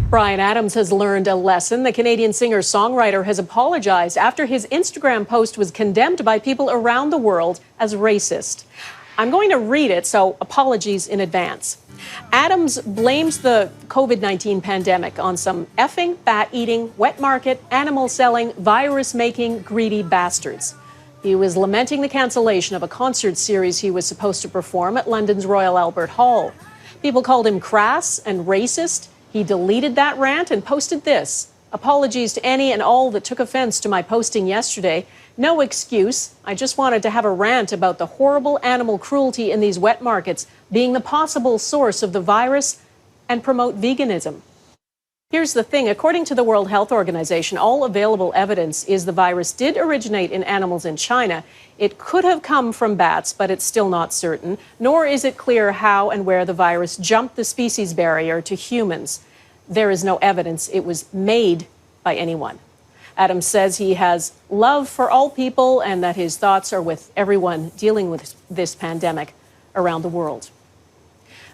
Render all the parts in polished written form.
Bryan Adams has learned a lesson. The Canadian singer-songwriter has apologized after his Instagram post was condemned by people around the world as racist. I'm going to read it, so apologies in advance. Adams blames the COVID-19 pandemic on some effing, bat-eating, wet market, animal-selling, virus-making, greedy bastards. He was lamenting the cancellation of a concert series he was supposed to perform at London's Royal Albert Hall. People called him crass and racist. He deleted that rant and posted this: "Apologies to any and all that took offense to my posting yesterday. No excuse. I just wanted to have a rant about the horrible animal cruelty in these wet markets being the possible source of the virus and promote veganism." Here's the thing. According to the World Health Organization, all available evidence is the virus did originate in animals in China. It could have come from bats, but it's still not certain, nor is it clear how and where the virus jumped the species barrier to humans. There is no evidence it was made by anyone. Adams says he has love for all people and that his thoughts are with everyone dealing with this pandemic around the world.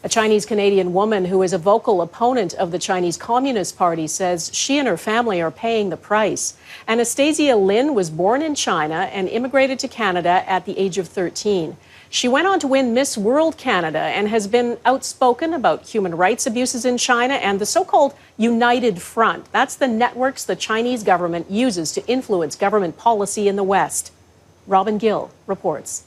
A Chinese-Canadian woman who is a vocal opponent of the Chinese Communist Party says she and her family are paying the price. Anastasia Lin was born in China and immigrated to Canada at the age of 13. She went on to win Miss World Canada and has been outspoken about human rights abuses in China and the so-called United Front. That's the networks the Chinese government uses to influence government policy in the West. Gill reports.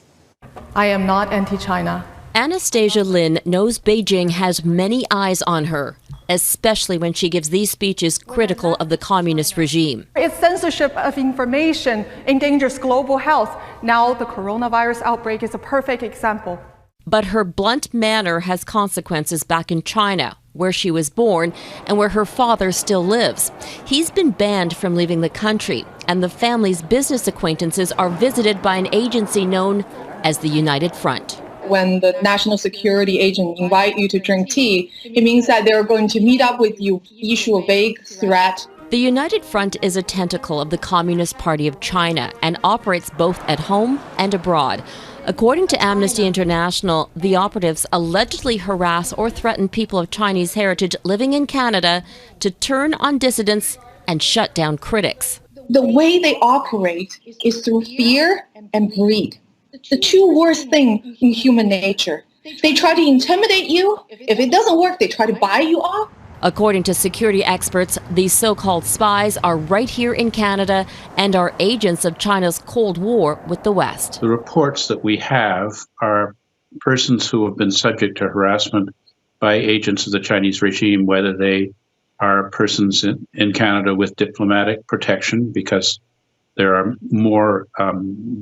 I am not anti-China. Anastasia Lin knows Beijing has many eyes on her, especially when she gives these speeches critical of the communist regime. Its censorship of information endangers global health. Now the coronavirus outbreak is a perfect example. But her blunt manner has consequences back in China, where she was born and where her father still lives. He's been banned from leaving the country, and the family's business acquaintances are visited by an agency known as the United Front. When the national security agent invite you to drink tea, it means that they're going to meet up with you, issue a vague threat. The United Front is a tentacle of the Communist Party of China and operates both at home and abroad. According to Amnesty International, the operatives allegedly harass or threaten people of Chinese heritage living in Canada to turn on dissidents and shut down critics. The way they operate is through fear and greed. The two worst things in human nature. They try to intimidate you. If it doesn't work, they try to buy you off. According to security experts, these so-called spies are right here in Canada and are agents of China's Cold War with the West. The reports that we have are persons who have been subject to harassment by agents of the Chinese regime, whether they are persons in Canada with diplomatic protection, because there are more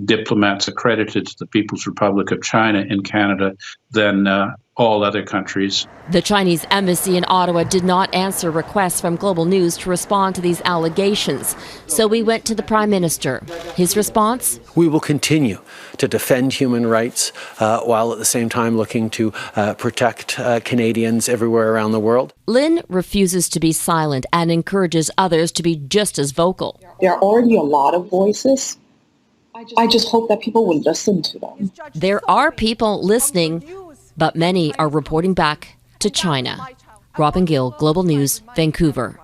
diplomats accredited to the People's Republic of China in Canada than all other countries. The Chinese embassy in Ottawa did not answer requests from Global News to respond to these allegations. So we went to the Prime Minister. His response? We will continue to defend human rights while at the same time looking to protect Canadians everywhere around the world. Lin refuses to be silent and encourages others to be just as vocal. There are already a lot of voices. I just hope that people will listen to them. There are people listening, but many are reporting back to China. Gill, Global News, Vancouver.